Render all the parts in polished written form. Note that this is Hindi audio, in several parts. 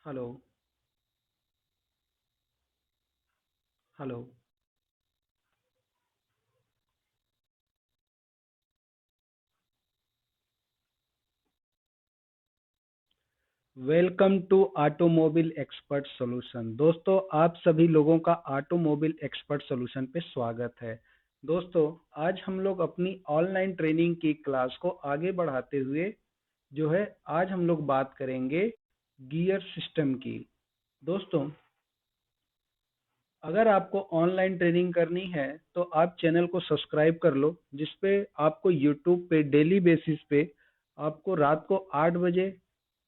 Hello. Hello. Welcome to automobile expert solution. दोस्तों, आप सभी लोगों का ऑटोमोबाइल एक्सपर्ट सॉल्यूशन पे स्वागत है। दोस्तों, आज हम लोग अपनी ऑनलाइन ट्रेनिंग की क्लास को आगे बढ़ाते हुए जो है आज हम लोग बात करेंगे गियर सिस्टम की। दोस्तों, अगर आपको ऑनलाइन ट्रेनिंग करनी है तो आप चैनल को सब्सक्राइब कर लो, जिसपे आपको यूट्यूब पे डेली बेसिस पे आपको रात को 8 बजे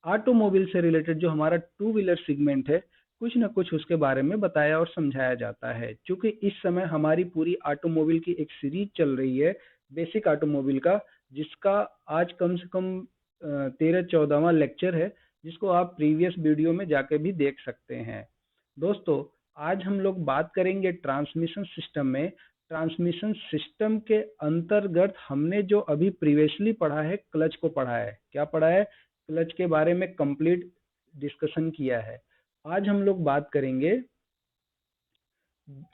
ऑटोमोबाइल से रिलेटेड जो हमारा टू व्हीलर सेगमेंट है, कुछ ना कुछ उसके बारे में बताया और समझाया जाता है। क्योंकि इस समय हमारी पूरी ऑटोमोबाइल की एक सीरीज चल रही है, बेसिक ऑटोमोबाइल का, जिसका आज कम से कम 13-14वां लेक्चर है, जिसको आप प्रीवियस वीडियो में जाके भी देख सकते हैं। दोस्तों, आज हम लोग बात करेंगे ट्रांसमिशन सिस्टम में। ट्रांसमिशन सिस्टम के अंतर्गत हमने जो अभी प्रीवियसली पढ़ा है, क्लच को पढ़ा है। क्या पढ़ा है? क्लच के बारे में कंप्लीट डिस्कशन किया है। आज हम लोग बात करेंगे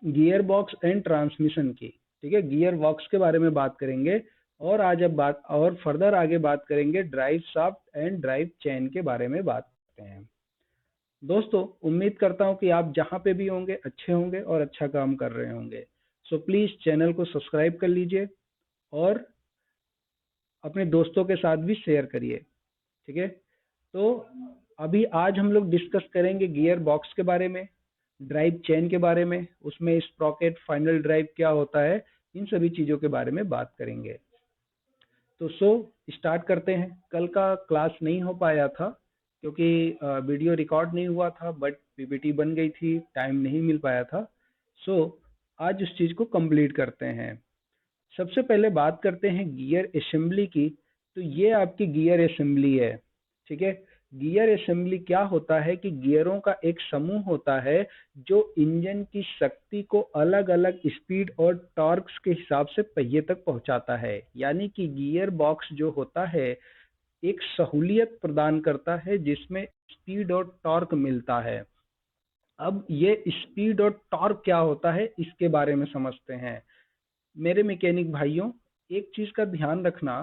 गियर बॉक्स एंड ट्रांसमिशन की। ठीक है, गियर बॉक्स के बारे में बात करेंगे। और आज अब बात और फर्दर आगे बात करेंगे drive shaft and drive chain के बारे में बात करते हैं। दोस्तों, उम्मीद करता हूं कि आप जहां पे भी होंगे अच्छे होंगे और अच्छा काम कर रहे होंगे। सो प्लीज चैनल को सब्सक्राइब कर लीजिए और अपने दोस्तों के साथ भी शेयर करिए। ठीक है, तो अभी आज हम लोग डिस्कस करेंगे गियर बॉक्स के बारे में, ड्राइव चेन के बारे में, उसमें स्प्रॉकेट फाइनल ड्राइव क्या होता है, इन सभी चीज़ों के बारे में बात करेंगे। तो स्टार्ट करते हैं। कल का क्लास नहीं हो पाया था क्योंकि वीडियो रिकॉर्ड नहीं हुआ था, बट पीपीटी बन गई थी, टाइम नहीं मिल पाया था। सो आज उस चीज़ को कंप्लीट करते हैं। सबसे पहले बात करते हैं गियर असेंबली की। तो ये आपकी गियर असेंबली है। ठीक है, गियर असेंबली क्या होता है कि गियरों का एक समूह होता है जो इंजन की शक्ति को अलग अलग स्पीड और टॉर्क्स के हिसाब से पहिए तक पहुंचाता है। यानी कि गियर बॉक्स जो होता है एक सहूलियत प्रदान करता है जिसमें स्पीड और टॉर्क मिलता है। अब ये स्पीड और टॉर्क क्या होता है, इसके बारे में समझते हैं। मेरे मैकेनिक भाइयों, एक चीज का ध्यान रखना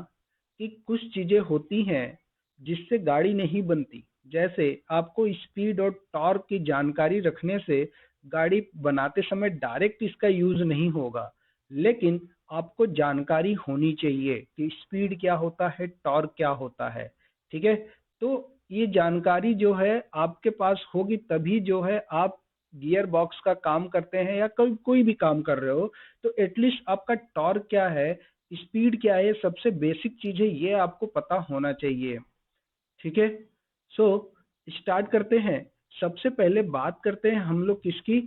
कि कुछ चीजें होती हैं जिससे गाड़ी नहीं बनती। जैसे आपको स्पीड और टॉर्क की जानकारी रखने से गाड़ी बनाते समय डायरेक्ट इसका यूज नहीं होगा, लेकिन आपको जानकारी होनी चाहिए कि स्पीड क्या होता है, टॉर्क क्या होता है। ठीक है, तो ये जानकारी जो है आपके पास होगी तभी जो है आप गियर बॉक्स का काम करते हैं या कोई कोई भी काम कर रहे हो, तो एटलीस्ट आपका टॉर्क क्या है, स्पीड क्या है, सबसे बेसिक चीज है, ये आपको पता होना चाहिए। ठीक है, सो स्टार्ट करते हैं। सबसे पहले बात करते हैं हम लोग किसकी?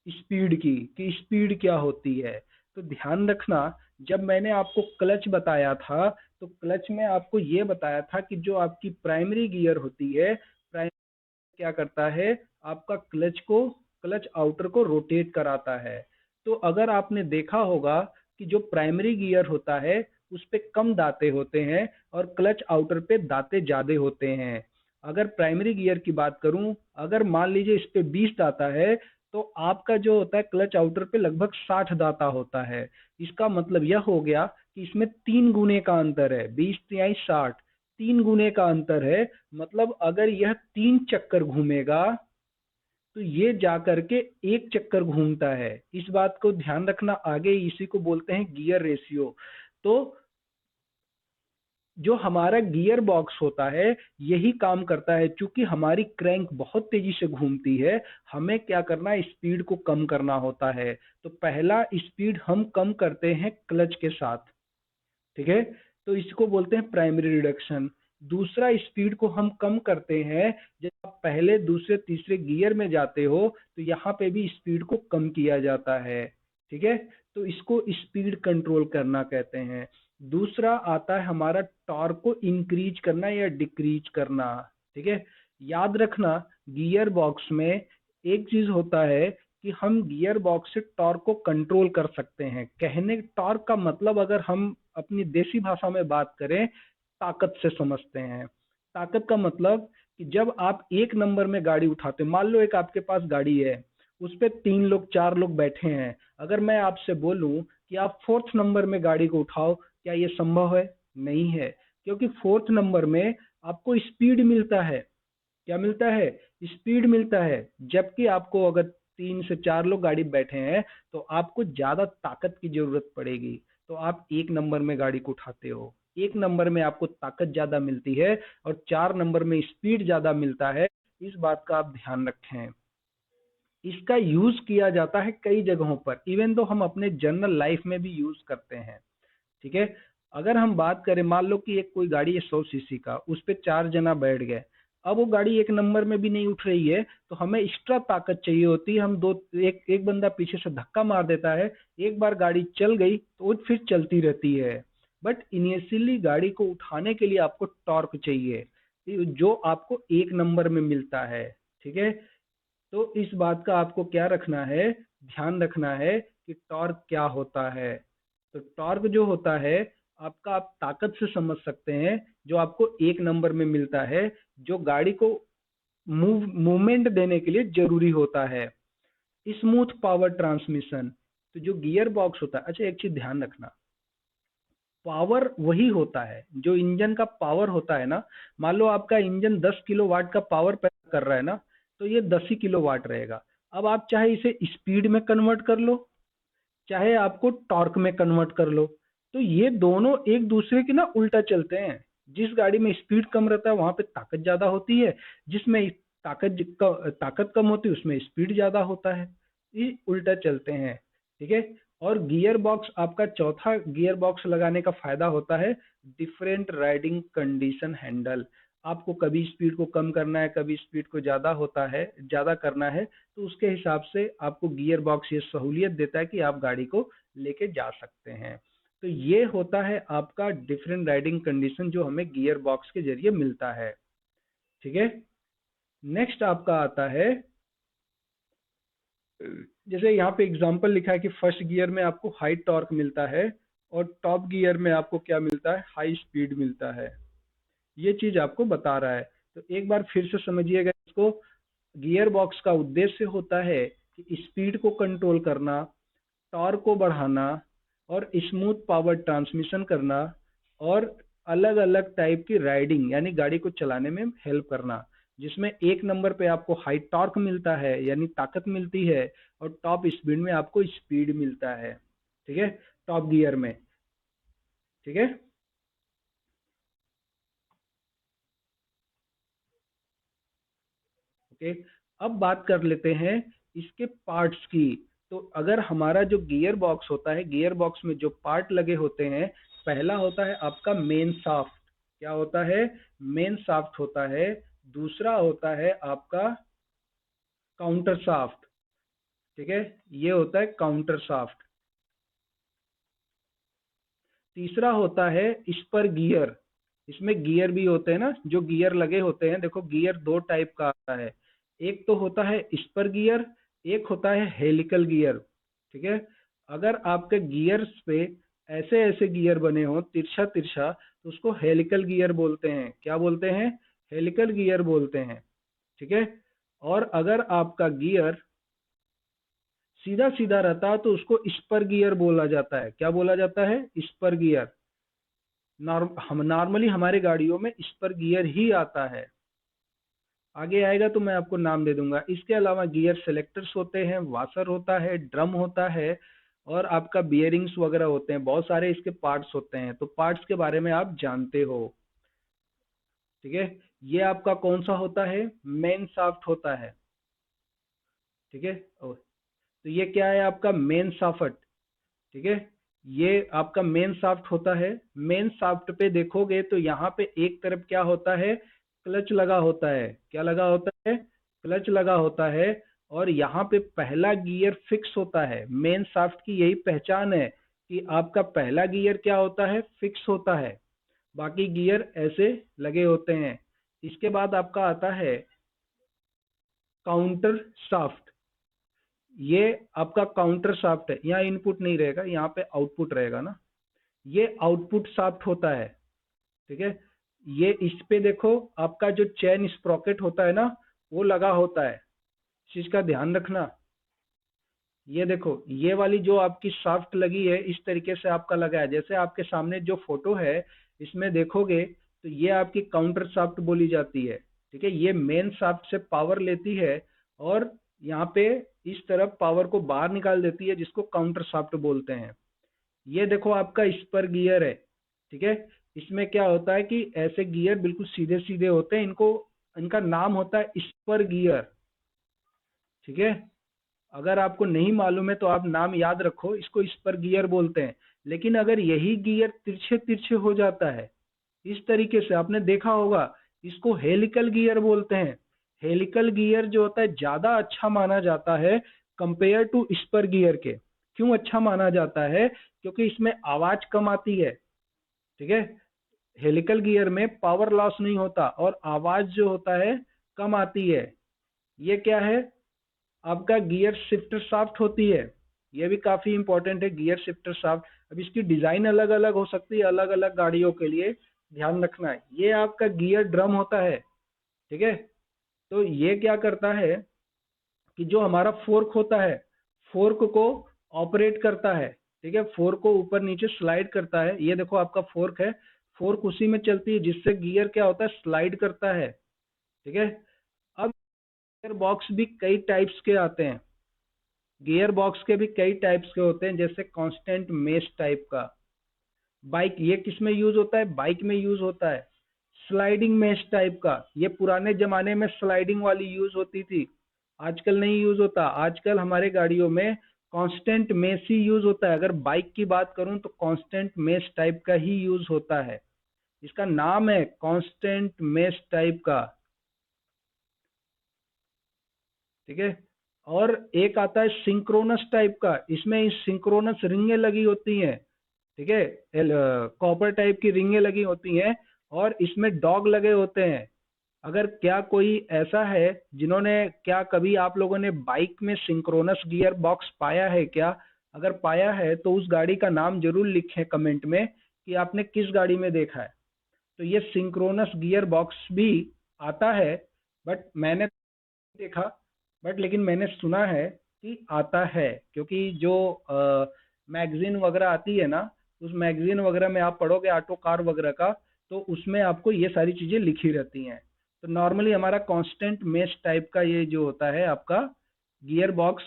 स्पीड की, कि स्पीड क्या होती है। तो ध्यान रखना, जब मैंने आपको क्लच बताया था तो क्लच में आपको ये बताया था कि जो आपकी प्राइमरी गियर होती है, क्या करता है, आपका क्लच आउटर को रोटेट कराता है। तो अगर आपने देखा होगा कि जो प्राइमरी गियर होता है उस पे कम दांते होते हैं और क्लच आउटर पे दांते ज्यादा होते हैं। अगर प्राइमरी गियर की बात करूं, अगर मान लीजिए इस पे 20 दांता है, तो आपका जो होता है क्लच आउटर पे लगभग 60 दांता होता है। इसका मतलब यह हो गया कि इसमें 3 गुने का अंतर है, 20 तिहाई 60, 3 गुने का अंतर है। मतलब अगर यह 3 चक्कर घूमेगा तो ये जाकर के 1 चक्कर घूमता है। इस बात को ध्यान रखना, आगे इसी को बोलते हैं गियर रेशियो। तो जो हमारा गियर बॉक्स होता है यही काम करता है। चूंकि हमारी क्रैंक बहुत तेजी से घूमती है, हमें क्या करना है, स्पीड को कम करना होता है। तो पहला स्पीड हम कम करते हैं क्लच के साथ। ठीक है, तो इसको बोलते हैं प्राइमरी रिडक्शन। दूसरा स्पीड को हम कम करते हैं जब आप पहले दूसरे तीसरे गियर में जाते हो, तो यहाँ पे भी स्पीड को कम किया जाता है। ठीक है, तो इसको स्पीड कंट्रोल करना कहते हैं। दूसरा आता है हमारा टॉर्क को इंक्रीज करना या डिक्रीज करना। ठीक है, याद रखना, गियर बॉक्स में एक चीज होता है कि हम गियर बॉक्स से टॉर्क को कंट्रोल कर सकते हैं। कहने टॉर्क का मतलब अगर हम अपनी देसी भाषा में बात करें, ताकत से समझते हैं। ताकत का मतलब कि कि जब आप एक नंबर में गाड़ी उठाते, मान लो एक आपके पास गाड़ी है, उस पे 3 लोग 4 लोग बैठे हैं, अगर मैं आपसे बोलूं कि आप फोर्थ नंबर में गाड़ी को उठाओ, क्या ये संभव है? नहीं है, क्योंकि फोर्थ नंबर में आपको स्पीड मिलता है। क्या मिलता है? स्पीड मिलता है। जबकि आपको अगर 3 से 4 लोग गाड़ी बैठे हैं तो आपको ज्यादा ताकत की जरूरत पड़ेगी, तो आप एक नंबर में गाड़ी को उठाते हो। एक नंबर में आपको ताकत ज्यादा मिलती है और 4 नंबर में स्पीड ज्यादा मिलता है। इस बात का आप ध्यान रखें। इसका यूज किया जाता है कई जगहों पर, इवन तो हम अपने जनरल लाइफ में भी यूज करते हैं। ठीक है। अगर हम बात करें, मान लो कि एक कोई गाड़ी है 100 सीसी का, उस पे 4 जना बैठ गए, अब वो गाड़ी एक नंबर में भी नहीं उठ रही है, तो हमें एक्स्ट्रा ताकत चाहिए होती है। हम दो एक एक बंदा पीछे से धक्का मार देता है, एक बार गाड़ी चल गई तो वो फिर चलती रहती है। बट इनिशियली गाड़ी को उठाने के लिए आपको टॉर्क चाहिए, जो आपको एक नंबर में मिलता है। ठीक है। तो इस बात का आपको क्या रखना है, ध्यान रखना है कि टॉर्क क्या होता है। तो टॉर्क जो होता है आपका, आप ताकत से समझ सकते हैं, जो आपको एक नंबर में मिलता है, जो गाड़ी को मूवमेंट देने के लिए जरूरी होता है। स्मूथ पावर ट्रांसमिशन, तो जो गियर बॉक्स होता है, अच्छा एक चीज ध्यान रखना, पावर वही होता है जो इंजन का पावर होता है ना। मान लो आपका इंजन 10 किलोवाट का पावर पैदा कर रहा है ना, तो ये 10 ही किलोवाट रहेगा। अब आप चाहे इसे स्पीड में कन्वर्ट कर लो, चाहे आपको टॉर्क में कन्वर्ट कर लो, तो ये दोनों एक दूसरे के ना उल्टा चलते हैं। जिस गाड़ी में स्पीड कम रहता है वहां पे ताकत ज्यादा होती है, जिसमें ताकत कम होती है उसमें स्पीड ज्यादा होता है। ये उल्टा चलते हैं। ठीक है। और गियर बॉक्स, आपका चौथा गियर बॉक्स लगाने का फायदा होता है डिफरेंट राइडिंग कंडीशन हैंडल। आपको कभी स्पीड को कम करना है, कभी स्पीड को ज्यादा करना है, तो उसके हिसाब से आपको गियर बॉक्स ये सहूलियत देता है कि आप गाड़ी को लेके जा सकते हैं। तो ये होता है आपका डिफरेंट राइडिंग कंडीशन, जो हमें गियर बॉक्स के जरिए मिलता है। ठीक है। नेक्स्ट आपका आता है, जैसे यहाँ पे एग्जांपल लिखा है कि फर्स्ट गियर में आपको हाई टॉर्क मिलता है और टॉप गियर में आपको क्या मिलता है, हाई स्पीड मिलता है। ये चीज आपको बता रहा है। तो एक बार फिर से समझिएगा इसको। गियर बॉक्स का उद्देश्य होता है कि स्पीड को कंट्रोल करना, टॉर्क को बढ़ाना और स्मूथ पावर ट्रांसमिशन करना, और अलग अलग टाइप की राइडिंग यानी गाड़ी को चलाने में हेल्प करना, जिसमें एक नंबर पे आपको हाई टॉर्क मिलता है यानी ताकत मिलती है, और टॉप स्पीड में आपको स्पीड मिलता है। ठीक है। टॉप गियर में। ठीक है। ओके। अब बात कर लेते हैं इसके पार्ट्स की। तो अगर हमारा जो गियर बॉक्स होता है, गियर बॉक्स में जो पार्ट लगे होते हैं, पहला होता है आपका मेन शाफ्ट। क्या होता है? मेन शाफ्ट होता है। दूसरा होता है आपका काउंटर शाफ्ट। ठीक है। ये होता है काउंटर शाफ्ट। तीसरा होता है स्पर गियर। इसमें गियर भी होते हैं ना, जो गियर लगे होते हैं, देखो गियर दो टाइप का आता है। एक तो होता है स्पर गियर, एक होता है हेलिकल गियर। ठीक है। अगर आपके गियर्स पे ऐसे ऐसे गियर बने हो तिरछा तिरछा, तो उसको हेलिकल गियर बोलते हैं। क्या बोलते हैं? हेलिकल गियर बोलते हैं। ठीक है। और अगर आपका गियर सीधा सीधा रहता है तो उसको स्पर गियर बोला जाता है। क्या बोला जाता है? Spur gear. हम नॉर्मली हमारे गाड़ियों में स्पर गियर ही आता है। आगे आएगा तो मैं आपको नाम दे दूंगा। इसके अलावा गियर सेलेक्टर्स होते हैं, वाशर होता है, ड्रम होता है, और आपका बियरिंग्स वगैरह होते हैं। बहुत सारे इसके पार्ट्स होते हैं, तो पार्ट्स के बारे में आप जानते हो। ठीक है। ये आपका कौन सा होता है? मेन शाफ्ट होता है। ठीक है। तो ये क्या है? आपका मेन शाफ्ट। ठीक है। ये आपका मेन शाफ्ट होता है। मेन शाफ्ट पे देखोगे तो यहाँ पे एक तरफ क्या होता है? क्लच लगा होता है। क्या लगा होता है? क्लच लगा होता है। और यहाँ पे पहला गियर फिक्स होता है। मेन शाफ्ट की यही पहचान है कि आपका पहला गियर क्या होता है? फिक्स होता है। बाकी गियर ऐसे लगे होते हैं। इसके बाद आपका आता है काउंटर शाफ्ट। ये आपका काउंटर शाफ्ट है। यहाँ इनपुट नहीं रहेगा, यहाँ पे आउटपुट रहेगा ना। ये आउटपुट शाफ्ट होता है। ठीक है। ये इस पे देखो, आपका जो चेन स्प्रॉकेट होता है ना, वो लगा होता है, इस चीज का ध्यान रखना। ये देखो, ये वाली जो आपकी शाफ्ट लगी है, इस तरीके से आपका लगा है। जैसे आपके सामने जो फोटो है, इसमें देखोगे तो ये आपकी काउंटर शाफ्ट बोली जाती है। ठीक है, ये मेन शाफ्ट से पावर लेती है और यहाँ पे इस तरफ पावर को बाहर निकाल देती है, जिसको काउंटर शाफ्ट बोलते हैं। ये देखो आपका स्पर गियर है। ठीक है, इसमें क्या होता है कि ऐसे गियर बिल्कुल सीधे सीधे होते हैं, इनको, इनका नाम होता है स्पर गियर। ठीक है, अगर आपको नहीं मालूम है तो आप नाम याद रखो, इसको स्पर गियर बोलते हैं। लेकिन अगर यही गियर तिरछे तिरछे हो जाता है, इस तरीके से आपने देखा होगा, इसको हेलिकल गियर बोलते हैं। हेलिकल गियर जो होता है ज्यादा अच्छा माना जाता है कंपेयर टू स्पर गियर के। क्यों अच्छा माना जाता है? क्योंकि इसमें आवाज कम आती है। ठीक है, हेलिकल गियर में पावर लॉस नहीं होता और आवाज जो होता है कम आती है। ये क्या है? आपका गियर शिफ्टर शाफ्ट होती है। ये भी काफी इंपॉर्टेंट है, गियर शिफ्टर शाफ्ट। अब इसकी डिजाइन अलग अलग हो सकती है, अलग अलग गाड़ियों के लिए, ध्यान रखना है। ये आपका गियर ड्रम होता है। ठीक है, तो ये क्या करता है कि जो हमारा फोर्क होता है, फोर्क को ऑपरेट करता है। ठीक है, फोर्क को ऊपर नीचे स्लाइड करता है। ये देखो आपका फोर्क है, फोर्क उसी में चलती है, जिससे गियर क्या होता है, स्लाइड करता है। ठीक है, अब गियर बॉक्स भी कई टाइप्स के आते हैं। गियर बॉक्स के भी कई टाइप्स के होते हैं, जैसे कांस्टेंट मेश टाइप का। बाइक, ये किस में यूज होता है? बाइक में यूज होता है। स्लाइडिंग मेश टाइप का, ये पुराने जमाने में स्लाइडिंग वाली यूज होती थी, आजकल नहीं यूज होता। आजकल हमारे गाड़ियों में कांस्टेंट मेश ही यूज होता है। अगर बाइक की बात करूं तो कांस्टेंट मेश टाइप का ही यूज होता है। इसका नाम है कांस्टेंट मेश टाइप का। ठीक है, और एक आता है सिंक्रोनस टाइप का, इसमें सिंक्रोनस रिंगें लगी होती हैं। ठीक है, कॉपर टाइप की रिंगें लगी होती हैं और इसमें डॉग लगे होते हैं। अगर क्या कोई ऐसा है जिन्होंने, क्या कभी आप लोगों ने बाइक में सिंक्रोनस गियर बॉक्स पाया है क्या? अगर पाया है तो उस गाड़ी का नाम जरूर लिखें कमेंट में कि आपने किस गाड़ी में देखा है। तो ये सिंक्रोनस गियर बॉक्स भी आता है, बट मैंने देखा, बट लेकिन मैंने सुना है कि आता है। क्योंकि जो मैगजीन वगैरह आती है ना, उस मैगजीन वगैरह में आप पढ़ोगे ऑटो कार वगैरह का, तो उसमें आपको ये सारी चीजें लिखी रहती हैं। तो नॉर्मली हमारा कांस्टेंट मेश टाइप का ये जो होता है आपका गियर बॉक्स,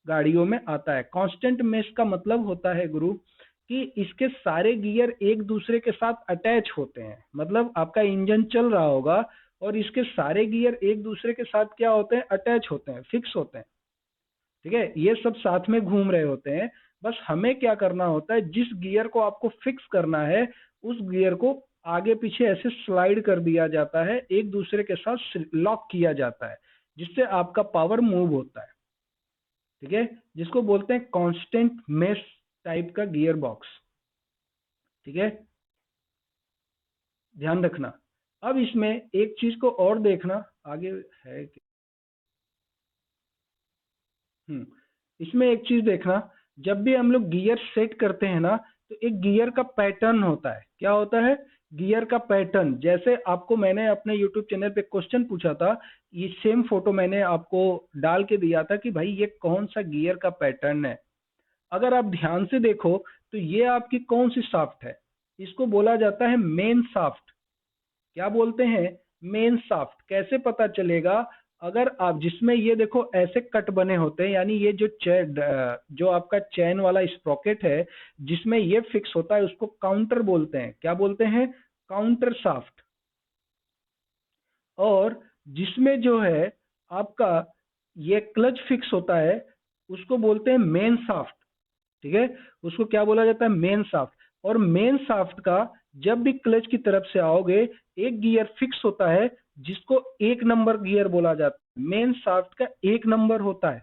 गाड़ियों में आता है। कांस्टेंट मेश का मतलब होता है गुरु कि इसके सारे गियर एक दूसरे के साथ अटैच होते हैं। मतलब आपका इंजन चल रहा होगा और इसके सारे गियर एक दूसरे के साथ क्या होते हैं, अटैच होते हैं, फिक्स होते हैं। ठीक है, ये सब साथ में घूम रहे होते हैं। बस हमें क्या करना होता है, जिस गियर को आपको फिक्स करना है, उस गियर को आगे पीछे ऐसे स्लाइड कर दिया जाता है, एक दूसरे के साथ लॉक किया जाता है, जिससे आपका पावर मूव होता है। ठीक है, जिसको बोलते हैं कांस्टेंट मेश टाइप का गियर बॉक्स। ठीक है, ध्यान रखना। अब इसमें एक चीज को और देखना, आगे है कि इसमें एक चीज देखना, जब भी हम लोग गियर सेट करते हैं ना, तो एक गियर का पैटर्न होता है। क्या होता है? गियर का पैटर्न। जैसे आपको मैंने अपने YouTube चैनल पे क्वेश्चन पूछा था, ये सेम फोटो मैंने आपको डाल के दिया था कि भाई ये कौन सा गियर का पैटर्न है। अगर आप ध्यान से देखो तो ये आपकी कौन सी शाफ्ट है? इसको बोला जाता है मेन शाफ्ट। क्या बोलते हैं? Main shaft. कैसे पता चलेगा? अगर आप, जिसमें ये देखो ऐसे कट बने होते हैं, यानी ये जो चैन, जो आपका चैन वाला स्प्रॉकेट है, जिसमें ये फिक्स होता है, उसको काउंटर बोलते हैं। क्या बोलते हैं? Counter shaft. और जिसमें जो है आपका ये क्लच फिक्स होता है, उसको बोलते हैं मेन शाफ्ट। ठीक है, उसको क्या बोला जाता है? Main shaft. और मेन शाफ्ट का जब भी क्लच की तरफ से आओगे, एक गियर फिक्स होता है, जिसको एक नंबर गियर बोला जाता है। मेन शाफ्ट का एक नंबर होता है।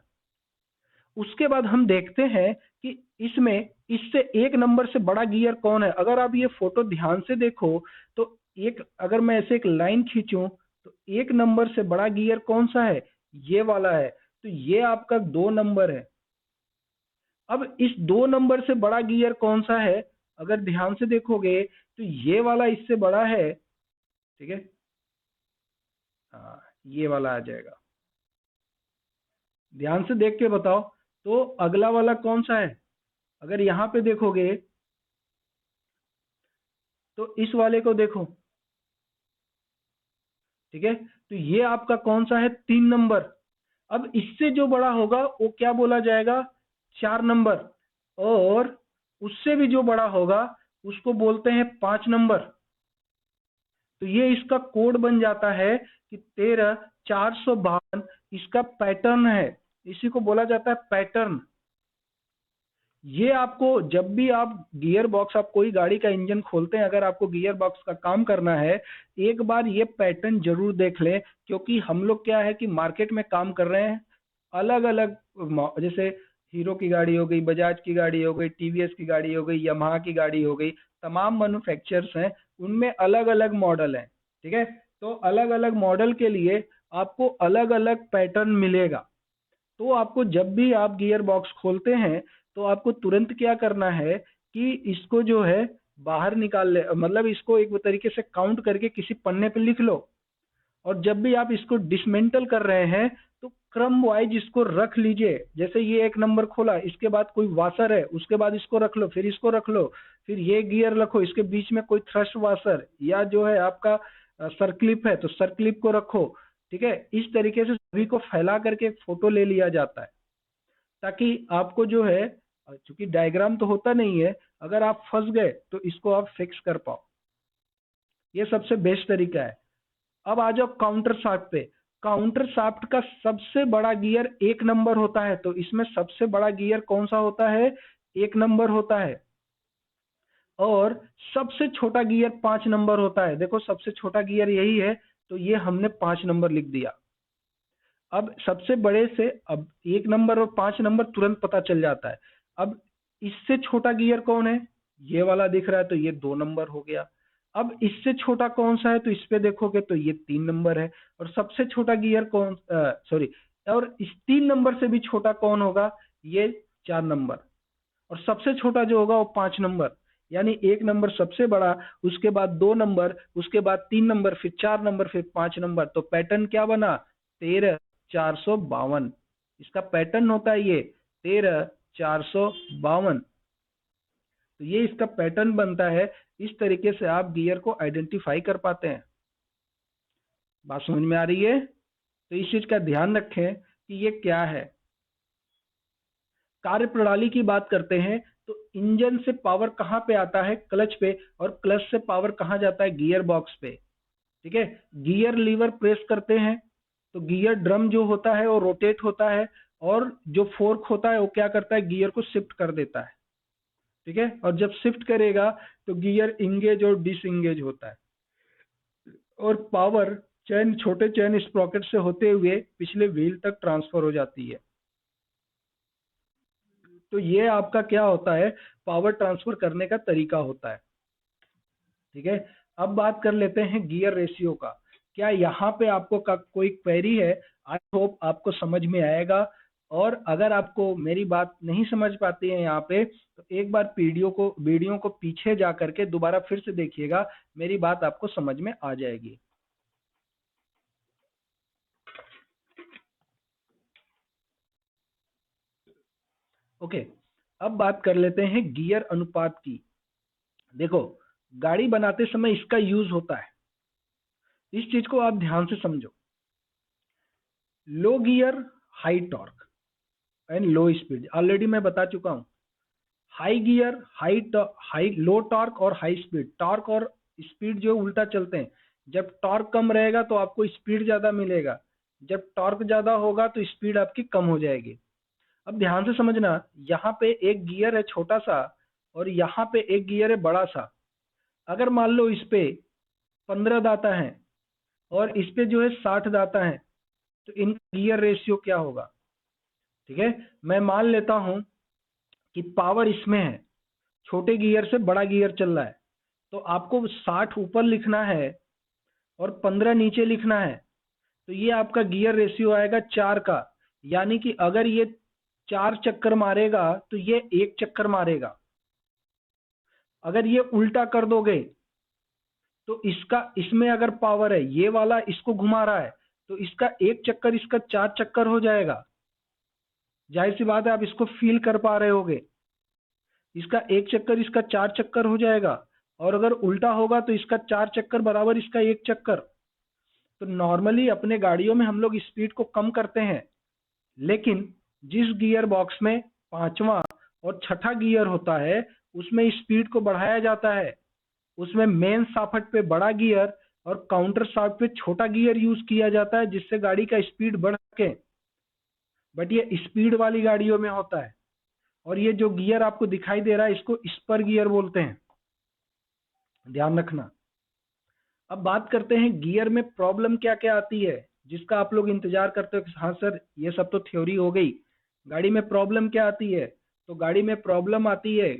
उसके बाद हम देखते हैं कि इसमें इससे एक नंबर से बड़ा गियर कौन है। अगर आप ये फोटो ध्यान से देखो तो एक, अगर मैं ऐसे एक लाइन खींचूं, तो एक नंबर से बड़ा गियर कौन सा है? ये वाला है। तो ये आपका 2 नंबर है। अब इस 2 नंबर से बड़ा गियर कौन सा है? अगर ध्यान से देखोगे तो ये वाला इससे बड़ा है। ठीक है, हाँ ये वाला आ जाएगा। ध्यान से देख के बताओ, तो अगला वाला कौन सा है? अगर यहाँ पे देखोगे तो इस वाले को देखो, ठीक है, तो ये आपका कौन सा है? 3 नंबर। अब इससे जो बड़ा होगा वो क्या बोला जाएगा? 4 नंबर। और उससे भी जो बड़ा होगा उसको बोलते हैं 5 नंबर। तो ये इसका कोड बन जाता है कि 13 452 इसका पैटर्न है, इसी को बोला जाता है पैटर्न। ये आपको जब भी आप गियर बॉक्स, आप कोई गाड़ी का इंजन खोलते हैं, अगर आपको गियर बॉक्स का काम करना है, एक बार ये पैटर्न जरूर देख लें, क्योंकि हम लोग क्या है कि मार्केट में काम कर रहे हैं, अलग अलग जैसे हीरो की गाड़ी हो गई, बजाज की गाड़ी हो गई, टीवीएस की गाड़ी हो गई, यमहा की गाड़ी हो गई, तमाम मैन्युफैक्चरर्स हैं, उनमें अलग अलग मॉडल हैं, ठीक है। तो अलग अलग मॉडल के लिए आपको अलग अलग पैटर्न मिलेगा। तो आपको जब भी आप गियर बॉक्स खोलते हैं तो आपको तुरंत क्या करना है कि इसको जो है बाहर निकाल ले, मतलब इसको एक तरीके से काउंट करके किसी पन्ने पे लिख लो। और जब भी आप इसको डिसमेंटल कर रहे हैं तो क्रम वाइज इसको रख लीजिए। जैसे ये 1 नंबर खोला, इसके बाद कोई वाशर है, उसके बाद इसको रख लो, फिर इसको रख लो, फिर ये गियर रखो, इसके बीच में कोई थ्रस्ट वाशर या जो है आपका सरक्लिप है तो सरक्लिप को रखो, ठीक है। इस तरीके से सभी को फैला करके फोटो ले लिया जाता है, ताकि आपको जो है, चूंकि डायग्राम तो होता नहीं है, अगर आप फंस गए तो इसको आप फिक्स कर पाओ। ये सबसे बेस्ट तरीका है। अब आ जाओ काउंटर शाफ्ट पे। काउंटर शाफ्ट का सबसे बड़ा गियर 1 नंबर होता है, तो इसमें सबसे बड़ा गियर कौन सा होता है? 1 नंबर होता है। और सबसे छोटा गियर 5 नंबर होता है। देखो सबसे छोटा गियर यही है, तो ये हमने 5 नंबर लिख दिया। अब सबसे बड़े से अब 1 नंबर और 5 नंबर तुरंत पता चल जाता है। अब इससे छोटा गियर कौन है? ये वाला दिख रहा है, तो ये 2 नंबर हो गया। अब इससे छोटा कौन सा है? तो इस पे देखोगे तो ये 3 नंबर है। और सबसे छोटा गियर कौन, सॉरी, और इस 3 नंबर से भी छोटा कौन होगा? ये 4 नंबर। और सबसे छोटा जो होगा वो 5 नंबर। यानी 1 नंबर सबसे बड़ा, उसके बाद 2 नंबर, उसके बाद 3 नंबर, फिर 4 नंबर, फिर 5 नंबर। तो पैटर्न क्या बना? 13 452। इसका पैटर्न होता है ये 13 452। तो ये इसका पैटर्न बनता है। इस तरीके से आप गियर को आइडेंटिफाई कर पाते हैं। बात समझ में आ रही है? तो इस चीज का ध्यान रखें कि ये क्या है। कार्य प्रणाली की बात करते हैं तो इंजन से पावर कहां पे आता है? क्लच पे। और क्लच से पावर कहां जाता है? गियर बॉक्स पे, ठीक है। गियर लीवर प्रेस करते हैं तो गियर ड्रम जो होता है वो रोटेट होता है, और जो फोर्क होता है वो क्या करता है? गियर को शिफ्ट कर देता है, ठीक है। और जब शिफ्ट करेगा तो गियर इंगेज और डिसंगेज होता है। और पावर चैन, छोटे चैन स्प्रॉकेट से होते हुए पिछले व्हील तक ट्रांसफर हो जाती है। तो ये आपका क्या होता है? पावर ट्रांसफर करने का तरीका होता है, ठीक है। अब बात कर लेते हैं गियर रेशियो का। क्या यहाँ पे आपको का कोई क्वेरी है? आई होप आपको समझ में आएगा। और अगर आपको मेरी बात नहीं समझ पाती है यहाँ पे, तो एक बार वीडियो को पीछे जा करके दोबारा फिर से देखिएगा, मेरी बात आपको समझ में आ जाएगी। ओके, अब बात कर लेते हैं गियर अनुपात की। देखो, गाड़ी बनाते समय इसका यूज होता है, इस चीज को आप ध्यान से समझो। लो gear high torque and low speed, already मैं बता चुका हूं। High gear high low torque और हाई स्पीड। टॉर्क और स्पीड जो उल्टा चलते हैं। जब टॉर्क कम रहेगा तो आपको स्पीड ज्यादा मिलेगा, जब टॉर्क ज्यादा होगा तो स्पीड आपकी कम हो जाएगी। अब ध्यान से समझना, यहाँ पे एक गियर है छोटा सा और यहाँ पे एक गियर है बड़ा सा। अगर मान लो इस पे 15 दाता है और इस पे जो है 60 दाता है, तो इनका गियर रेशियो क्या होगा? ठीक है, मैं मान लेता हूं कि पावर इसमें है, छोटे गियर से बड़ा गियर चल रहा है, तो आपको 60 ऊपर लिखना है और 15 नीचे लिखना है। तो ये आपका गियर रेशियो आएगा 4 का। यानी कि अगर ये 4 चक्कर मारेगा तो ये 1 चक्कर मारेगा। अगर ये उल्टा कर दोगे तो इसमें अगर पावर है, ये वाला इसको घुमा रहा है, तो इसका एक चक्कर इसका 4 चक्कर हो जाएगा। जाहिर सी बात है, आप इसको फील कर पा रहे होगे। इसका एक चक्कर इसका 4 चक्कर हो जाएगा, और अगर उल्टा होगा तो इसका 4 चक्कर बराबर इसका एक चक्कर। तो नॉर्मली अपने गाड़ियों में हम लोग स्पीड को कम करते हैं, लेकिन जिस गियर बॉक्स में पांचवा और छठा गियर होता है, उसमें स्पीड को बढ़ाया जाता है। उसमें मेन शाफ्ट पे बड़ा गियर और काउंटर शाफ्ट पे छोटा गियर यूज किया जाता है, जिससे गाड़ी का स्पीड बढ़ सके। बट ये स्पीड वाली गाड़ियों में होता है। और ये जो गियर आपको दिखाई दे रहा है, इसको स्पर गियर बोलते हैं, ध्यान रखना। अब बात करते हैं गियर में प्रॉब्लम क्या क्या आती है, जिसका आप लोग इंतजार करते हो कि हाँ सर ये सब तो थ्योरी हो गई, गाड़ी में प्रॉब्लम क्या आती है। तो गाड़ी में प्रॉब्लम आती है